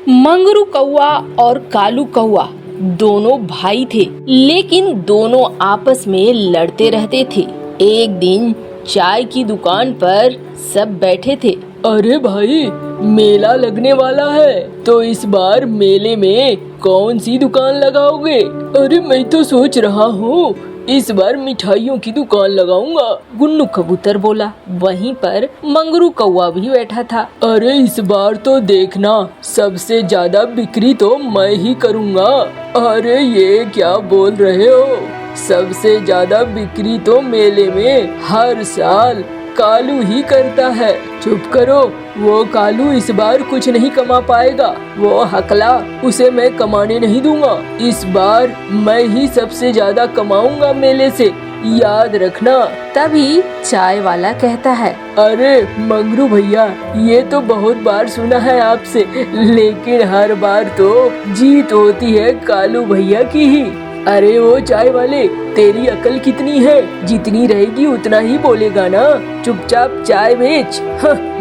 मंगरू कौआ और कालू कौआ दोनों भाई थे, लेकिन दोनों आपस में लड़ते रहते थे। एक दिन चाय की दुकान पर सब बैठे थे। अरे भाई, मेला लगने वाला है, तो इस बार मेले में कौन सी दुकान लगाओगे? अरे मैं तो सोच रहा हूँ इस बार मिठाइयों की दुकान लगाऊंगा, गुन्नू कबूतर बोला। वहीं पर मंगरू कौआ भी बैठा था। अरे इस बार तो देखना, सबसे ज्यादा बिक्री तो मैं ही करूंगा। अरे ये क्या बोल रहे हो? सबसे ज्यादा बिक्री तो मेले में हर साल कालू ही करता है। चुप करो, वो कालू इस बार कुछ नहीं कमा पाएगा। वो हकला, उसे मैं कमाने नहीं दूंगा। इस बार मैं ही सबसे ज्यादा कमाऊंगा मेले से, याद रखना। तभी चाय वाला कहता है, अरे मंगरू भैया, ये तो बहुत बार सुना है आपसे, लेकिन हर बार तो जीत होती है कालू भैया की ही। अरे वो चाय वाले, तेरी अकल कितनी है? जितनी रहेगी उतना ही बोलेगा ना। चुपचाप चाय बेच।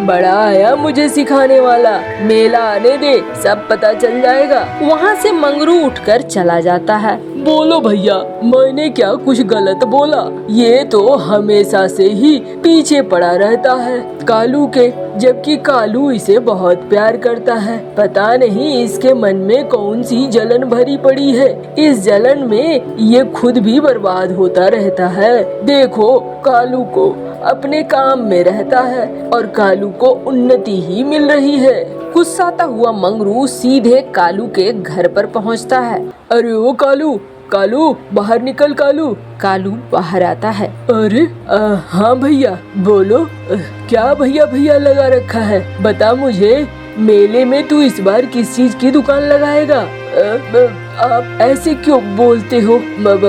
बड़ा आया मुझे सिखाने वाला। मेला आने दे, सब पता चल जाएगा। वहाँ से मंगरू उठकर चला जाता है। बोलो भैया, मैंने क्या कुछ गलत बोला? ये तो हमेशा से ही पीछे पड़ा रहता है कालू के, जबकि कालू इसे बहुत प्यार करता है। पता नहीं इसके मन में कौन सी जलन भरी पड़ी है। इस जलन में ये खुद भी बर्बाद होता रहता है। देखो, कालू को अपने काम में रहता है और कालू को उन्नति ही मिल रही है। गुस्साता हुआ मंगरू सीधे कालू के घर पर पहुंचता है। अरे ओ कालू, कालू बाहर निकल कालू। कालू बाहर आता है। अरे हाँ भैया, बोलो। क्या भैया भैया लगा रखा है? बता मुझे, मेले में तू इस बार किस चीज की दुकान लगाएगा? आप ऐसे क्यों बोलते हो?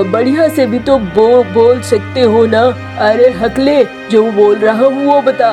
बढ़िया से भी तो बोल सकते हो ना। अरे हकले, जो बोल रहा हूँ वो बता।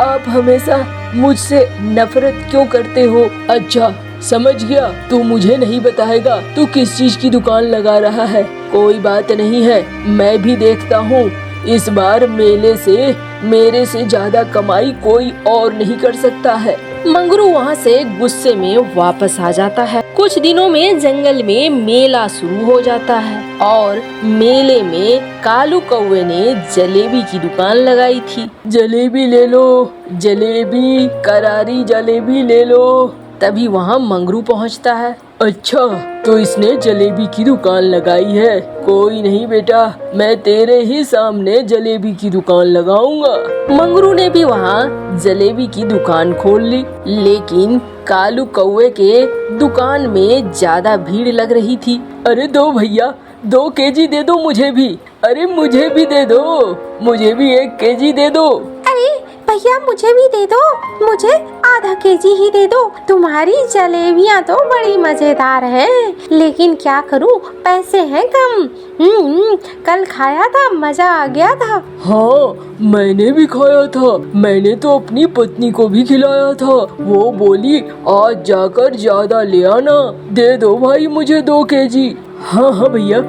आप हमेशा मुझसे नफरत क्यों करते हो? अच्छा समझ गया, तू मुझे नहीं बताएगा तू किस चीज की दुकान लगा रहा है। कोई बात नहीं है, मैं भी देखता हूँ। इस बार मेले से मेरे से ज्यादा कमाई कोई और नहीं कर सकता है। मंगरू वहाँ से गुस्से में वापस आ जाता है। कुछ दिनों में जंगल में मेला शुरू हो जाता है और मेले में कालू कौवे ने जलेबी की दुकान लगाई थी। जलेबी ले लो, जलेबी, करारी जलेबी ले लो। तभी वहाँ मंगरू पहुँचता है। अच्छा, तो इसने जलेबी की दुकान लगाई है। कोई नहीं बेटा, मैं तेरे ही सामने जलेबी की दुकान लगाऊंगा। मंगरू ने भी वहाँ जलेबी की दुकान खोल ली, लेकिन कालू कौवे के दुकान में ज्यादा भीड़ लग रही थी। अरे दो भैया, 2 केजी दे दो मुझे भी। अरे मुझे भी दे दो, मुझे भी 1 केजी दे दो। अरे भैया, मुझे भी दे दो, मुझे आधा केजी ही दे दो। तुम्हारी जलेबियाँ तो बड़ी मजेदार हैं, लेकिन क्या करूँ, पैसे हैं कम। कल खाया था, मजा आ गया था। हाँ, मैंने भी खाया था। मैंने तो अपनी पत्नी को भी खिलाया था। वो बोली आज जाकर ज्यादा ले आना। दे दो भाई मुझे 2 केजी। हाँ हाँ भैया,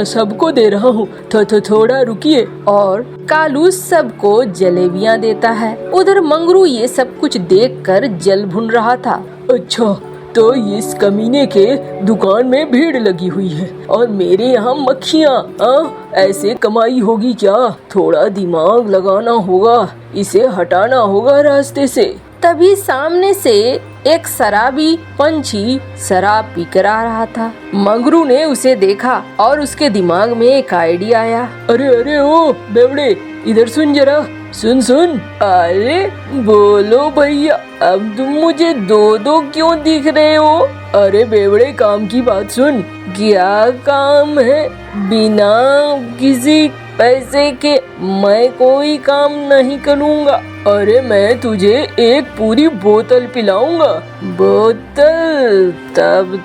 सबको दे रहा हूँ। थोड़ा रुकिए। और कालू सबको जलेबियाँ देता है। उधर मंगरू ये सब कुछ देखकर जल भुन रहा था। अच्छा, तो इस कमीने के दुकान में भीड़ लगी हुई है और मेरे यहाँ मक्खियाँ। ऐसे कमाई होगी क्या? थोड़ा दिमाग लगाना होगा, इसे हटाना होगा रास्ते से। तभी सामने से एक शराबी पंछी शराब पीकर आ रहा था। मंगरू ने उसे देखा और उसके दिमाग में एक आइडिया आया। अरे अरे ओ बेवड़े, इधर सुन जरा, सुन। अरे बोलो भैया, अब तुम मुझे 2 क्यों दिख रहे हो? अरे बेवड़े, काम की बात सुन। क्या काम है? बिना किसी पैसे के मैं कोई काम नहीं करूँगा। अरे मैं तुझे एक पूरी बोतल पिलाऊंगा। बोतल? तब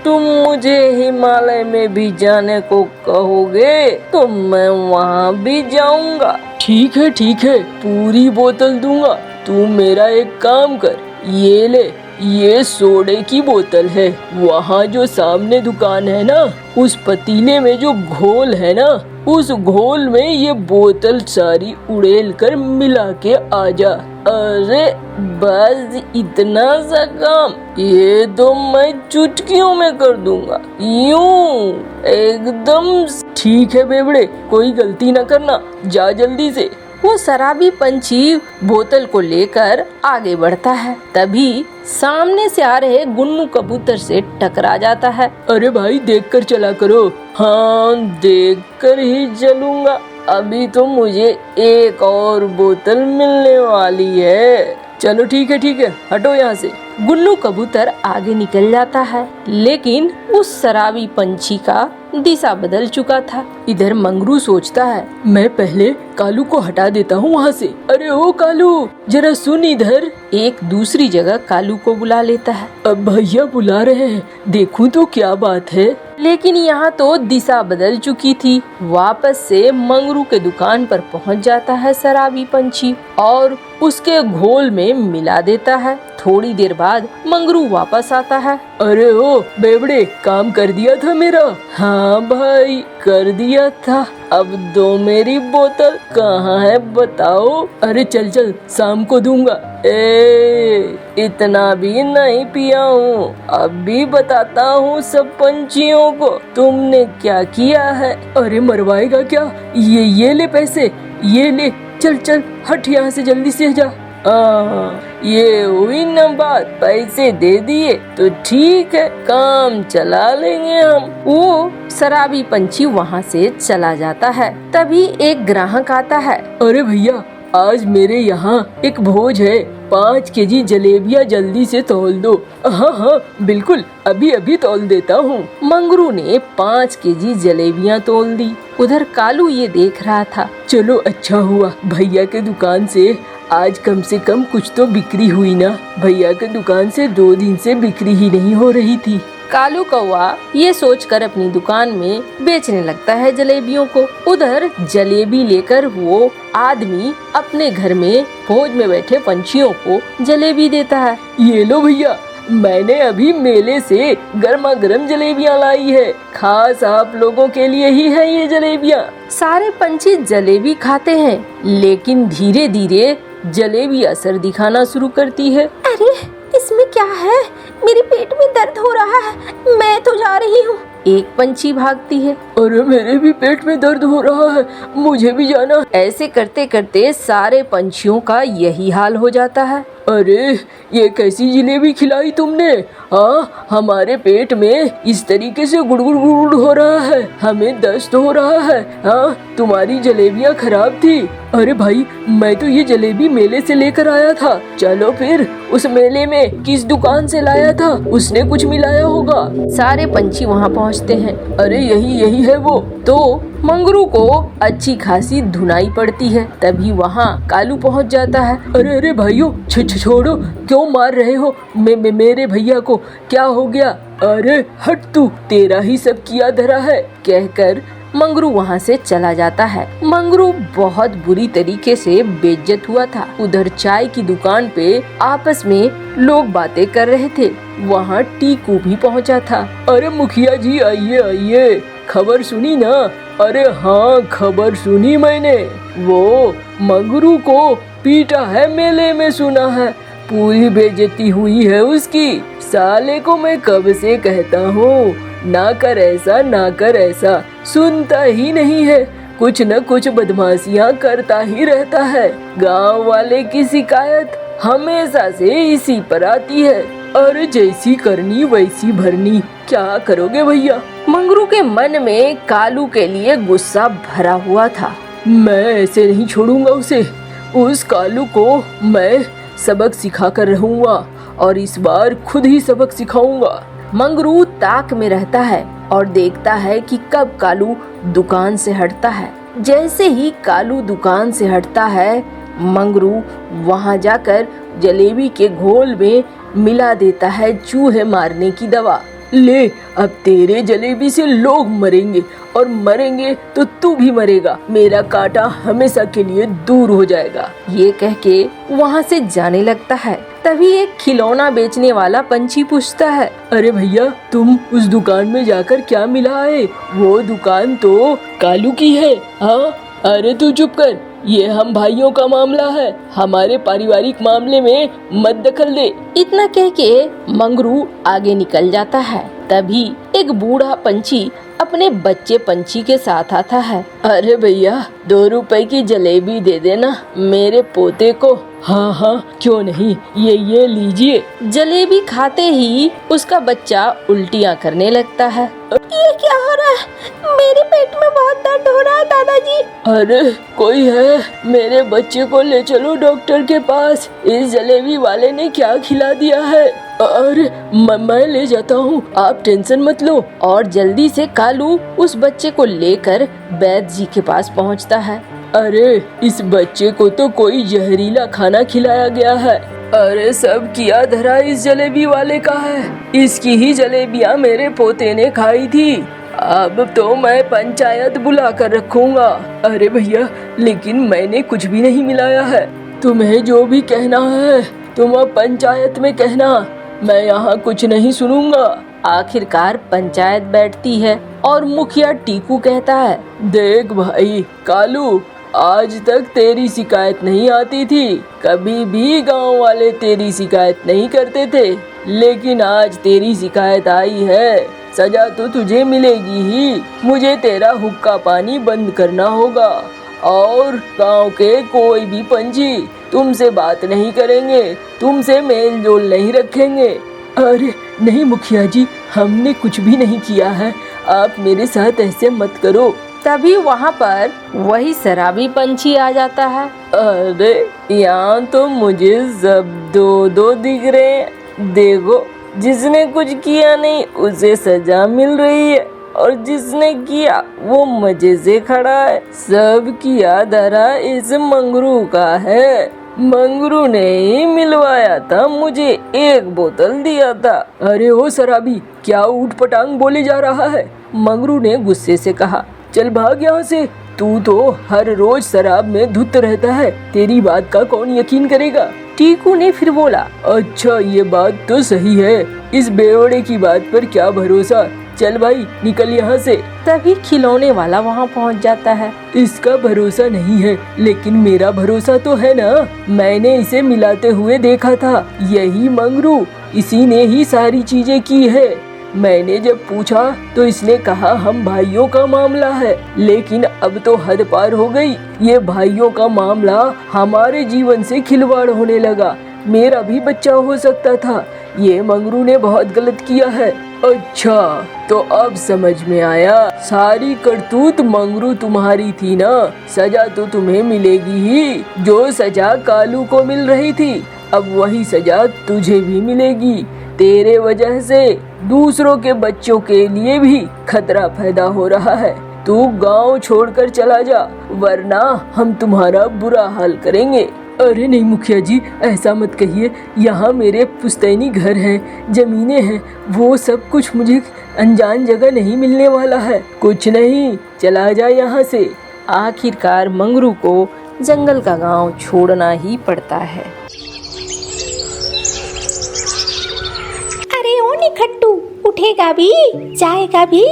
तुम मुझे हिमालय में भी जाने को कहोगे तो मैं वहाँ भी जाऊंगा। ठीक है, पूरी बोतल दूंगा। तू मेरा एक काम कर, ये ले, ये सोडे की बोतल है। वहाँ जो सामने दुकान है ना, उस पतीले में जो घोल है ना, उस घोल में ये बोतल सारी उड़ेल कर मिला के आ जा। अरे बस इतना सा काम, ये तो मैं चुटकियों में कर दूंगा, यूं एकदम। ठीक है बेवड़े, कोई गलती न करना, जा जल्दी से। वो शराबी पंछी बोतल को लेकर आगे बढ़ता है, तभी सामने से आ रहे गुन्नू कबूतर से टकरा जाता है। अरे भाई देख कर चला करो। हाँ देख कर ही चलूंगा, अभी तो मुझे एक और बोतल मिलने वाली है। चलो ठीक है, हटो यहाँ से। गुन्नू कबूतर आगे निकल जाता है, लेकिन उस शराबी पंछी का दिशा बदल चुका था। इधर मंगरू सोचता है, मैं पहले कालू को हटा देता हूँ वहाँ से। अरे ओ कालू, जरा सुन इधर। एक दूसरी जगह कालू को बुला लेता है। अब भैया बुला रहे हैं, देखूं तो क्या बात है। लेकिन यहाँ तो दिशा बदल चुकी थी। वापस से मंगरू के दुकान पर पहुँच जाता है शराबी पंछी और उसके घोल में मिला देता है। थोड़ी देर बाद मंगरू वापस आता है। अरे ओ बेवड़े, काम कर दिया था मेरा? हाँ भाई कर दिया था। अब दो मेरी बोतल, कहाँ है बताओ? अरे चल शाम को दूंगा। इतना भी नहीं पिया हूँ, अब भी बताता हूँ सब पंछियों को तुमने क्या किया है। अरे मरवाएगा क्या? ये ले पैसे, ये ले। चल हट यहाँ से, जल्दी से जा। ये हुई न बात, पैसे दे दिए तो ठीक है, काम चला लेंगे हम। वो शराबी पंछी वहाँ से चला जाता है। तभी एक ग्राहक आता है। अरे भैया, आज मेरे यहाँ एक भोज है, 5 केजी जलेबियाँ जल्दी से तौल दो। हाँ बिल्कुल, अभी तौल देता हूँ। मंगरू ने 5 केजी जलेबियाँ तौल दी। उधर कालू ये देख रहा था। चलो अच्छा हुआ, भैया के दुकान से आज कम से कम कुछ तो बिक्री हुई ना। भैया के दुकान से 2 दिन से बिक्री ही नहीं हो रही थी। कालू कौवा ये सोचकर अपनी दुकान में बेचने लगता है जलेबियों को। उधर जलेबी लेकर वो आदमी अपने घर में भोज में बैठे पंछियों को जलेबी देता है। ये लो भैया, मैंने अभी मेले से गर्मा गर्म जलेबियाँ लाई है, खास आप लोगों के लिए ही है ये जलेबियाँ। सारे पंछी जलेबी खाते हैं, लेकिन धीरे धीरे जलेबी असर दिखाना शुरू करती है। अरे इसमें क्या है? मेरे पेट में दर्द हो रहा है, मैं तो जा रही हूँ। एक पंछी भागती है। अरे मेरे भी पेट में दर्द हो रहा है, मुझे भी जाना। ऐसे करते करते सारे पंछियों का यही हाल हो जाता है। अरे ये कैसी जलेबी खिलाई तुमने? हाँ, हमारे पेट में इस तरीके से गुड़गुड़ गुड़गुड़ हो रहा है, हमें दस्त हो रहा है। हाँ, तुम्हारी जलेबियाँ खराब थी। अरे भाई, मैं तो ये जलेबी मेले से लेकर आया था। चलो फिर उस मेले में किस दुकान से लाया था, उसने कुछ मिलाया होगा। सारे पंछी वहाँ पहुँचते हैं। अरे यही है वो। तो मंगरू को अच्छी खासी धुनाई पड़ती है। तभी वहाँ कालू पहुँच जाता है। अरे भाइयों, छोड़ो, क्यों मार रहे हो मेरे भैया को? क्या हो गया? अरे हट तू, तेरा ही सब किया धरा है, कहकर मंगरू वहाँ से चला जाता है। मंगरू बहुत बुरी तरीके से बेइज्जत हुआ था। उधर चाय की दुकान पे आपस में लोग बातें कर रहे थे। वहाँ टीकू भी पहुँचा था। अरे मुखिया जी, आइए, खबर सुनी ना? अरे हाँ, खबर सुनी मैंने। वो मंगरू को पीटा है मेले में, सुना है। पूरी बेइज्जती हुई है उसकी। साले को मैं कब से कहता हूँ, ना कर ऐसा, सुनता ही नहीं है। कुछ न कुछ बदमाशियाँ करता ही रहता है। गांव वाले की शिकायत हमेशा से इसी पर आती है। अरे जैसी करनी वैसी भरनी, क्या करोगे भैया? मंगरू के मन में कालू के लिए गुस्सा भरा हुआ था। मैं ऐसे नहीं छोड़ूंगा उसे। उस कालू को मैं सबक सिखा कर रहूंगा, और इस बार खुद ही सबक सिखाऊंगा। मंगरू ताक में रहता है और देखता है कि कब कालू दुकान से हटता है। जैसे ही कालू दुकान से हटता है, मंगरू वहां जाकर जलेबी के घोल में मिला देता है चूहे मारने की दवा। ले, अब तेरे जलेबी से लोग मरेंगे, और मरेंगे तो तू भी मरेगा। मेरा कांटा हमेशा के लिए दूर हो जाएगा। ये कह के वहाँ से जाने लगता है। तभी एक खिलौना बेचने वाला पंछी पूछता है, अरे भैया, तुम उस दुकान में जाकर क्या मिला है? वो दुकान तो कालू की है। हाँ, अरे तू चुप कर, ये हम भाइयों का मामला है, हमारे पारिवारिक मामले में मत दखल दे। इतना कह के मंगरू आगे निकल जाता है। तभी एक बूढ़ा पंछी अपने बच्चे पंछी के साथ आता है। अरे भैया, 2 रुपए की जलेबी दे देना मेरे पोते को। हाँ हाँ, क्यों नहीं, ये लीजिए। जलेबी खाते ही उसका बच्चा उल्टियाँ करने लगता है। ये क्या हो रहा है? मेरे पेट में बहुत दर्द हो रहा है दादाजी। अरे कोई है, मेरे बच्चे को ले चलो डॉक्टर के पास। इस जलेबी वाले ने क्या खिला दिया है? अरे मैं ले जाता हूँ, आप टेंशन मत लो। और जल्दी से कालू उस बच्चे को लेकर वैद्य जी के पास पहुँचता है। अरे इस बच्चे को तो कोई जहरीला खाना खिलाया गया है। अरे सब किया धरा इस जलेबी वाले का है, इसकी ही जलेबियाँ मेरे पोते ने खाई थी। अब तो मैं पंचायत बुला कर रखूंगा। अरे भैया, लेकिन मैंने कुछ भी नहीं मिलाया है। तुम्हें जो भी कहना है तुम अब पंचायत में कहना, मैं यहाँ कुछ नहीं सुनूंगा। आखिरकार पंचायत बैठती है और मुखिया टीकू कहता है, देख भाई कालू, आज तक तेरी शिकायत नहीं आती थी, कभी भी गांव वाले तेरी शिकायत नहीं करते थे, लेकिन आज तेरी शिकायत आई है, सजा तो तुझे मिलेगी ही। मुझे तेरा हुक्का पानी बंद करना होगा और गांव के कोई भी पंछी तुमसे बात नहीं करेंगे, तुमसे मेल जोल नहीं रखेंगे। अरे नहीं मुखिया जी, हमने कुछ भी नहीं किया है, आप मेरे साथ ऐसे मत करो। तभी वहाँ पर वही शराबी पंछी आ जाता है। अरे यहाँ तो मुझे सब 2-2 दिख रहे हैं। देखो, जिसने कुछ किया नहीं उसे सजा मिल रही है और जिसने किया वो मजे से खड़ा है। सब किया धरा इस मंगरू का है। मंगरू ने ही मिलवाया था, मुझे 1 बोतल दिया था। अरे ओ शराबी, क्या ऊट पटांग बोले जा रहा है? मंगरू ने गुस्से से कहा, चल भाग यहाँ से, तू तो हर रोज शराब में धुत रहता है, तेरी बात का कौन यकीन करेगा? टीकू ने फिर बोला, अच्छा ये बात तो सही है, इस बेवड़े की बात पर क्या भरोसा, चल भाई निकल यहाँ से। तभी खिलौने वाला वहाँ पहुँच जाता है। इसका भरोसा नहीं है, लेकिन मेरा भरोसा तो है ना, मैंने इसे मिलाते हुए देखा था, यही मंगरू, इसी ने ही सारी चीजें की है। मैंने जब पूछा तो इसने कहा हम भाइयों का मामला है, लेकिन अब तो हद पार हो गई। ये भाइयों का मामला हमारे जीवन से खिलवाड़ होने लगा, मेरा भी बच्चा हो सकता था, ये मंगरू ने बहुत गलत किया है। अच्छा, तो अब समझ में आया, सारी करतूत मंगरू तुम्हारी थी ना, सजा तो तुम्हें मिलेगी ही, जो सजा कालू को मिल रही थी अब वही सजा तुझे भी मिलेगी। तेरे वजह से दूसरों के बच्चों के लिए भी खतरा पैदा हो रहा है, तू गांव छोड़कर चला जा, वरना हम तुम्हारा बुरा हाल करेंगे। अरे नहीं मुखिया जी, ऐसा मत कहिए, यहाँ मेरे पुश्तैनी घर हैं, जमीनें हैं, वो सब कुछ मुझे अनजान जगह नहीं मिलने वाला है। कुछ नहीं, चला जा यहाँ से। आखिरकार मंगरू को जंगल का गांव छोड़ना ही पड़ता है। अरे ओ निखट्टू, उठेगा भी, जाएगा भी?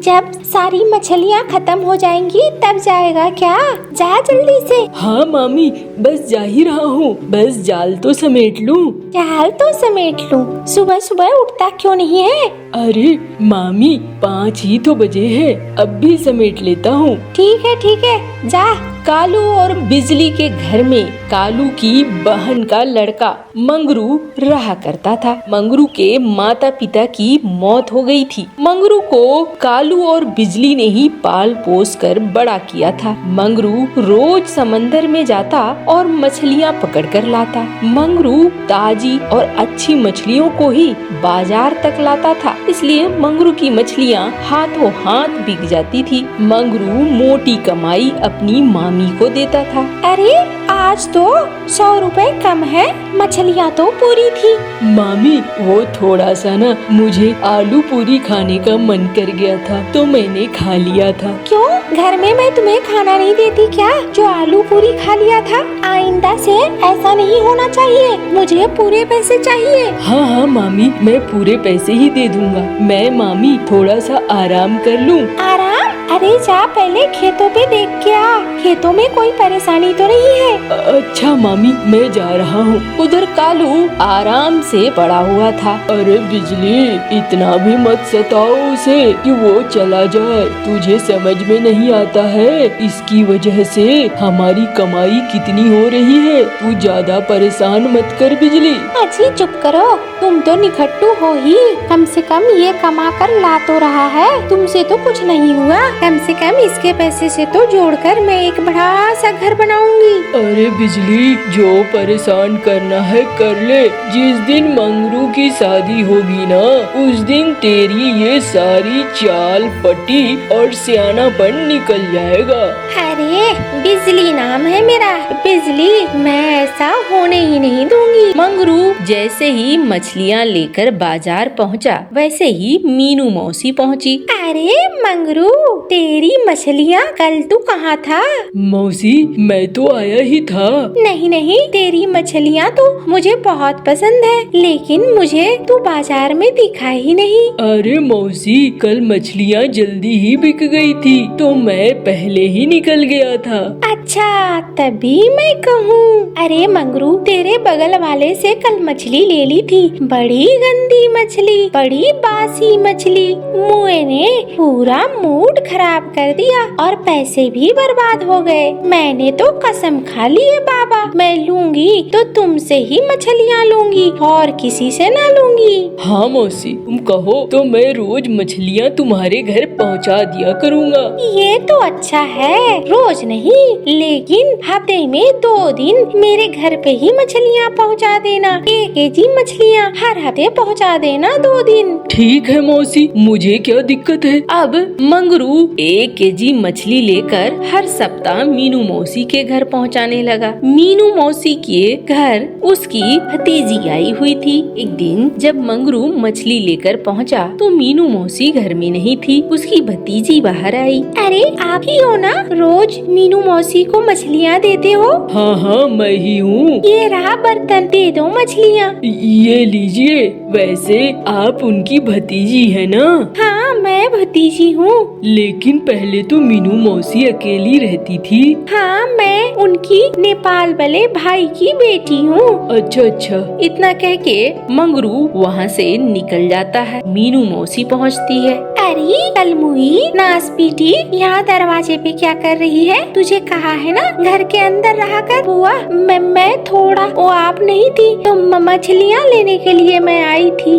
जब सारी मछलियाँ खत्म हो जाएंगी तब जाएगा क्या? जा जल्दी से। हाँ मामी, बस जा ही रहा हूँ, बस जाल तो समेट लूँ। जाल तो समेट लूँ? सुबह सुबह उठता क्यों नहीं है? अरे मामी, 5 ही तो बजे हैं, अब भी समेट लेता हूँ। ठीक है, जा। कालू और बिजली के घर में कालू की बहन का लड़का मंगरू रहा करता था। मंगरू के माता पिता की मौत हो गई थी। मंगरू को कालू और बिजली ने ही पाल पोस कर बड़ा किया था। मंगरू रोज समंदर में जाता और मछलियाँ पकड़ कर लाता। मंगरू ताजी और अच्छी मछलियों को ही बाजार तक लाता था, इसलिए मंगरू की मछलियाँ हाथों हाथ बिक जाती थी। मंगरू मोटी कमाई अपनी मामी मामी को देता था। अरे आज तो 100 रुपए कम है, मछलियाँ तो पूरी थी। मामी वो थोड़ा सा ना मुझे आलू पूरी खाने का मन कर गया था तो मैंने खा लिया था। क्यों, घर में मैं तुम्हें खाना नहीं देती क्या जो आलू पूरी खा लिया था? आइंदा से ऐसा नहीं होना चाहिए, मुझे पूरे पैसे चाहिए। हाँ हाँ मामी, मैं पूरे पैसे ही दे दूंगा। मैं मामी थोड़ा सा आराम कर लूँ। आराम? अरे जा पहले खेतों पे देख के आ, खेतों में कोई परेशानी तो नहीं है। अच्छा मामी, मैं जा रहा हूँ। उधर कालू आराम से पड़ा हुआ था। अरे बिजली, इतना भी मत सताओ उसे कि वो चला जाए। तुझे समझ में नहीं आता है इसकी वजह से हमारी कमाई कितनी हो रही है। तू ज्यादा परेशान मत कर बिजली। अजी चुप करो, तुम तो निखट्टू हो ही। कम से कम ये कमा कर ला तो रहा है, तुमसे तो कुछ नहीं हुआ। कम से कम इसके पैसे से तो जोड़कर मैं एक बड़ा सा घर बनाऊंगी। अरे बिजली, जो परेशान करना है कर ले। जिस दिन मंगरू की शादी होगी ना, उस दिन तेरी ये सारी चाल पटी और सियानापन निकल जाएगा। अरे बिजली नाम है मेरा, बिजली, मैं ऐसा होने ही नहीं दूंगी। मंगरू जैसे ही मछलियाँ लेकर बाजार पहुँचा, वैसे ही मीनू मौसी पहुँची। अरे मंगरू, तेरी मछलियाँ, कल तू कहाँ था? मौसी, मैं तो आया ही था। नहीं नहीं, तेरी मछलियाँ तो मुझे बहुत पसंद है, लेकिन मुझे तू बाजार में दिखा ही नहीं। अरे मौसी, कल मछलियाँ जल्दी ही बिक गई थी तो मैं पहले ही निकल गया था। अच्छा, तभी मैं कहूँ। अरे मंगरू, तेरे बगल वाले से कल मछली ले ली थी, बड़ी गंदी मछली, बड़ी बासी मछली। मुए ने पूरा मूड खराब कर दिया और पैसे भी बर्बाद हो गए। मैंने तो कसम खा ली है बाबा, मैं लूंगी तो तुमसे ही मछलियाँ लूंगी और किसी से ना लूंगी। हाँ मौसी, तुम कहो तो मैं रोज मछलियाँ तुम्हारे घर पहुँचा दिया करूँगा। ये तो अच्छा है, रोज नहीं लेकिन हफ्ते में 2 दिन मेरे घर पे ही मछलियाँ पहुँचा देना। 1 केजी मछलियाँ हर हफ्ते पहुँचा देना 2 दिन। ठीक है मौसी, मुझे क्या दिक्कत है। अब मंगरू 1 केजी मछली लेकर हर सप्ताह मीनू मौसी के घर पहुंचाने लगा। मीनू मौसी के घर उसकी भतीजी आई हुई थी। एक दिन जब मंगरू मछली लेकर पहुंचा तो मीनू मौसी घर में नहीं थी, उसकी भतीजी बाहर आई। अरे आप ही हो ना, रोज मीनू मौसी को मछलियाँ देते हो? हाँ हाँ, मैं ही हूँ। ये रहा बर्तन, दे दो मछलियाँ। ये लीजिए। वैसे आप उनकी भतीजी है ना? हाँ, मैं भतीजी हूँ। लेकिन पहले तो मीनू मौसी अकेली रहती थी। हाँ, मैं उनकी नेपाल वाले भाई की बेटी हूँ। अच्छा अच्छा। इतना कह के मंगरू वहाँ से निकल जाता है। मीनू मौसी पहुँचती है। अरे कलमुई, नास पीटी, यहाँ दरवाजे पे क्या कर रही है? तुझे कहा है ना घर के अंदर रहा कर। बुआ, मैं थोड़ा, वो आप नहीं थी तो मछलियाँ लेने के लिए मैं आई थी।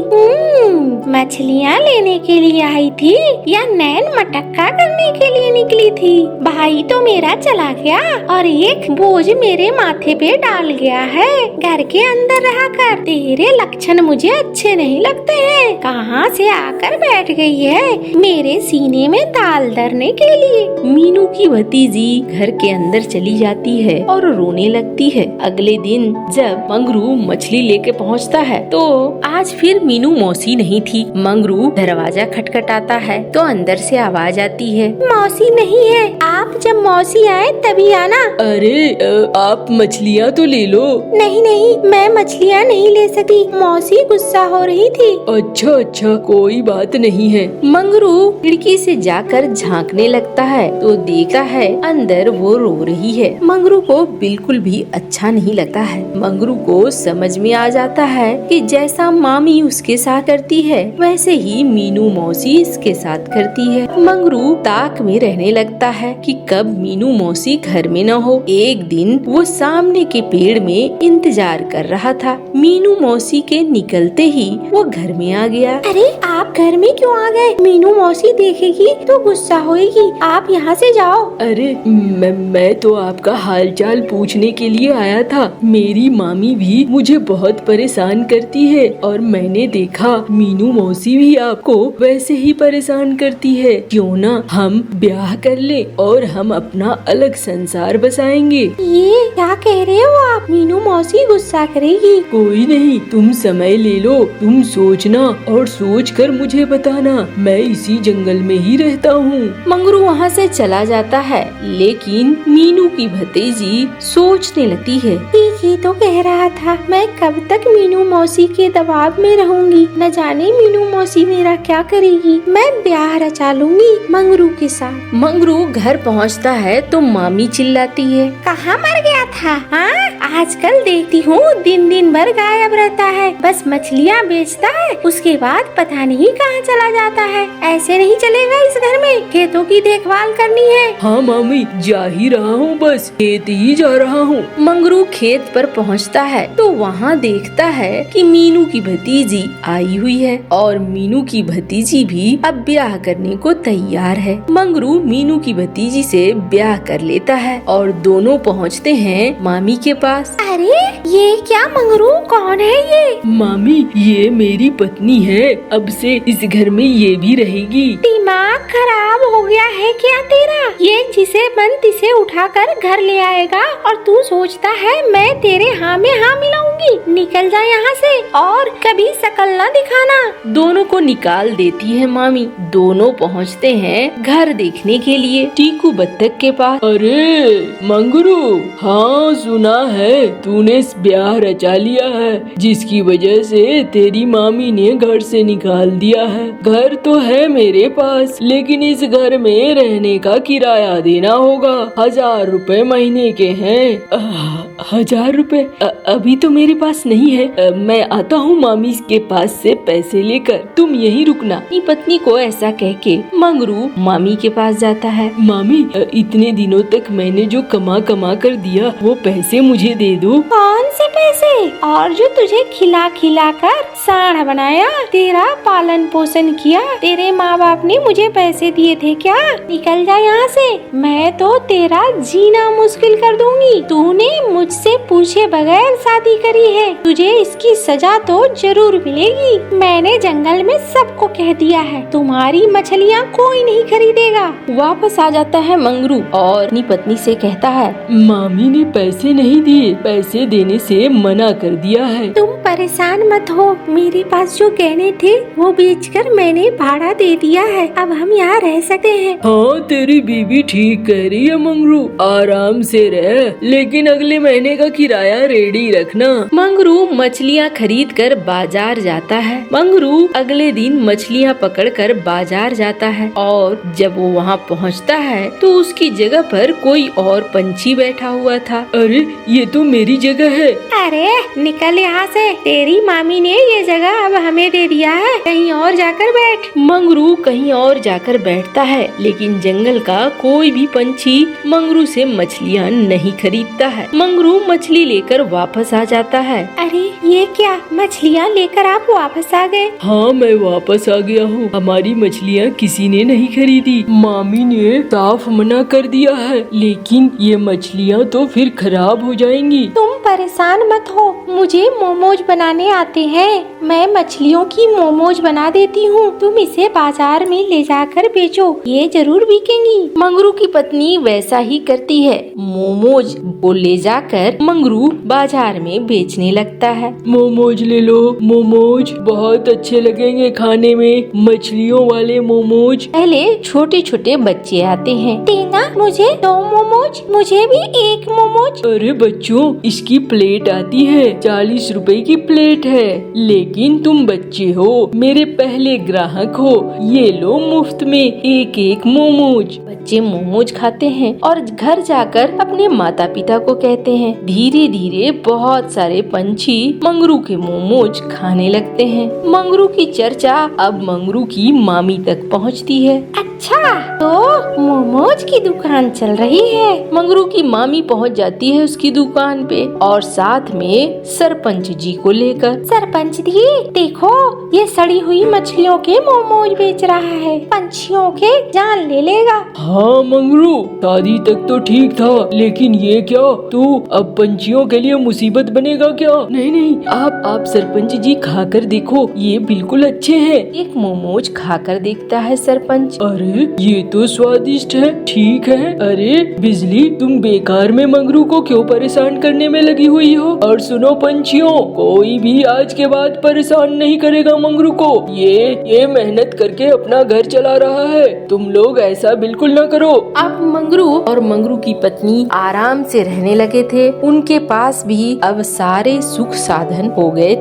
मछलियाँ लेने के लिए आई थी या नैन मटक्का करने के लिए निकली थी? भाई तो मेरा चला गया और एक बोझ मेरे माथे पे डाल गया है। घर के अंदर रहा कर, तेरे लक्षण मुझे अच्छे नहीं लगते हैं। कहाँ से आकर बैठ गई है मेरे सीने में ताल धरने के लिए। मीनू की भतीजी घर के अंदर चली जाती है और रोने लगती है। अगले दिन जब मंगरू मछली लेके पहुंचता है तो आज फिर मीनू मौसी नहीं थी। मंगरू दरवाजा खटखटाता है तो अंदर से आवाज आती है, मौसी नहीं है, आप जब मौसी आए तभी आना। अरे आप मछलियाँ तो ले लो। नहीं नहीं, मैं मछलियाँ नहीं ले सकती, मौसी गुस्सा हो रही थी। अच्छा अच्छा, कोई बात नहीं है। मंगरू खिड़की से जाकर झांकने लगता है तो देखता है अंदर वो रो रही है। मंगरू को बिल्कुल भी अच्छा नहीं लगता है। मंगरू को समझ में आ जाता है कि जैसा मामी उसके साथ करती है वैसे ही मीनू मौसी इसके साथ करती है। मंगरू ताक में रहने लगता है कि कब मीनू मौसी घर में न हो। एक दिन वो सामने के पेड़ में इंतजार कर रहा था। मीनू मौसी के निकलते ही वो घर में आ गया। अरे आप घर में क्यों आ गए? मीनू मौसी देखेगी तो गुस्सा होएगी। आप यहाँ से जाओ। अरे मैं तो आपका हालचाल पूछने के लिए आया था। मेरी मामी भी मुझे बहुत परेशान करती है और मैंने देखा मीनू मौसी भी आपको वैसे ही परेशान करती है। क्यों ना हम ब्याह कर ले और हम अपना अलग संसार बसाएंगे। ये क्या कह रहे हो आप? मीनू मौसी गुस्सा करेगी। कोई नहीं, तुम समय ले लो, तुम सोचना और सोच कर मुझे बताना। मैं इसी जंगल में ही रहता हूँ। मंगरू वहाँ से चला जाता है, लेकिन मीनू की भतीजी सोचने लगती है। ठीक ही तो कह रहा था, मैं कब तक मीनू मौसी के दबाव में रहूंगी। न जाने मीनू मौसी मेरा क्या करेगी। मैं ब्याह रचा लूंगी मंगरू के साथ। मंगरू घर पहुँचता है तो मामी चिल्लाती है, कहाँ मर गया था? हाँ, आजकल देखती हूँ दिन दिन भर गायब रहता है, बस मछलियाँ बेचता है, उसके बाद पता नहीं कहाँ चला जाता है। ऐसे नहीं चलेगा, इस घर में खेतों की देखभाल करनी है। हाँ मामी, जा ही रहा हूँ, बस खेत ही जा रहा हूँ। मंगरू खेत पर पहुँचता है तो वहाँ देखता है कि मीनू की भतीजी आई हुई है और मीनू की भतीजी भी अब ब्याह करने को तैयार है। मंगरू मीनू की भतीजी से ब्याह कर लेता है और दोनों पहुँचते हैं मामी के पास। अरे ये क्या मंगरू, कौन है ये? मामी, ये मेरी पत्नी है, अब से इस घर में ये भी रहेगी। दिमाग खराब हो गया है क्या तेरा? ये जिसे मन तिसे उठाकर घर ले आएगा और तू सोचता है मैं तेरे हाँ में हाँ मिलाऊंगी। निकल जा यहाँ से और कभी शकल न दिखाना। दोनों को निकाल देती है मामी। दोनों पहुँचते हैं घर देखने के लिए टीकू बत्तख के पास। अरे मंगरू, हाँ सुना है तूने ब्याह रचा लिया है, जिसकी वजह से तेरी मामी ने घर से निकाल दिया है। घर तो है मेरे पास, लेकिन इस घर में रहने का किराया देना होगा। 1000 रुपए महीने के हैं। 1000 रुपए अभी तो मेरे पास नहीं है। मैं आता हूँ मामी के पास से पैसे लेकर, तुम यहीं रुकना। अपनी पत्नी को ऐसा कह के मंगरू मामी के पास जाता है। मामी, इतने दिनों तक मैंने जो कमा कमा कर दिया वो पैसे मुझे दे दो। कौन से पैसे? और जो तुझे खिला खिला कर साढ़ बनाया, तेरा पालन पोषण किया, तेरे माँ बाप ने मुझे पैसे दिए थे क्या? निकल जा यहाँ से, मैं तो तेरा जीना मुश्किल कर दूंगी। तूने मुझसे पूछे बगैर शादी करी है, तुझे इसकी सजा तो जरूर मिलेगी। मैंने जंगल में सबको कह दिया है, तुम्हारी मछलियाँ कोई नहीं खरीदेगा। वापस आ जाता है मंगरू और अपनी पत्नी से कहता है, मामी ने पैसे नहीं दिए, पैसे देने से मना कर दिया है। तुम परेशान मत हो, मेरे पास जो गहने थे वो बेचकर मैंने भाड़ा दे दिया है। अब हम यहाँ रह सकते हैं। हाँ, तेरी बीवी ठीक कह रही है मंगरू, आराम से रह, लेकिन अगले महीने का किराया रेडी रखना। मंगरू मछलियाँ खरीद कर बाजार जाता है। मंगरू अगले दिन मछलियाँ पकड़कर बाजार जाता है और जब वो वहाँ पहुँचता है तो उसकी जगह पर कोई और पंछी बैठा हुआ था। अरे ये तो मेरी जगह है। अरे निकल यहाँ से, तेरी मामी ने ये जगह अब हमें दे दिया है, कहीं और जाकर बैठ। मंगरू कहीं और जाकर बैठता है, लेकिन जंगल का कोई भी पंछी मंगरू से मछलियाँ नहीं खरीदता है। मंगरू मछली लेकर वापस आ जाता है। अरे ये क्या, मछलियाँ लेकर आप वापस आ गए? हाँ, मैं वापस आ गया हूँ। हमारी मछलियाँ किसी ने नहीं खरीदी, मामी ने साफ मना कर दिया है, लेकिन ये मछलियाँ तो फिर खराब हो जाएंगी। तुम परेशान मत हो, मुझे मोमोज बनाने आते हैं। मैं मछलियों की मोमोज बना देती हूँ, तुम इसे बाजार में ले जाकर बेचो, ये जरूर बिकेंगी। मंगरू की पत्नी वैसा ही करती है। मोमोज को ले जाकर मंगरू बाजार में बेचने लगता है। मोमोज ले लो, मोमोज बहुत अच्छे लगेंगे खाने में, मछलियों वाले मोमोज। पहले छोटे छोटे बच्चे आते हैं। देना मुझे 2 मोमोज, मुझे भी 1 मोमोज। अरे बच्चों, इसकी प्लेट आती है, 40 रुपए की प्लेट है, लेकिन तुम बच्चे हो, मेरे पहले ग्राहक हो, ये लो मुफ्त में 1-1 मोमोज। बच्चे मोमोज खाते हैं और घर जाकर अपने माता पिता को कहते हैं। धीरे धीरे बहुत सारे सारे पंछी मंगरू के मोमोज खाने लगते हैं। मंगरू की चर्चा अब मंगरू की मामी तक पहुंचती है। अच्छा, तो मोमोज की दुकान चल रही है। मंगरू की मामी पहुंच जाती है उसकी दुकान पे और साथ में सरपंच जी को लेकर। सरपंच जी, देखो ये सड़ी हुई मछलियों के मोमोज बेच रहा है, पंछियों के जान ले लेगा। हाँ मंगरू, शादी तक तो ठीक था, लेकिन ये क्या, तू अब पंछियों के लिए मुसीबत बनेगा क्या? नहीं नहीं, आप सरपंच जी खाकर देखो, ये बिल्कुल अच्छे हैं। एक मोमोज खाकर देखता है सरपंच। अरे ये तो स्वादिष्ट है, ठीक है। अरे बिजली, तुम बेकार में मंगरू को क्यों परेशान करने में लगी हुई हो? और सुनो पंछियों, कोई भी आज के बाद परेशान नहीं करेगा मंगरू को। ये मेहनत करके अपना घर चला रहा है, तुम लोग ऐसा बिल्कुल ना करो। अब मंगरू और मंगरू की पत्नी आराम से रहने लगे थे। उनके पास भी अब सारे सुख साधन हो गए।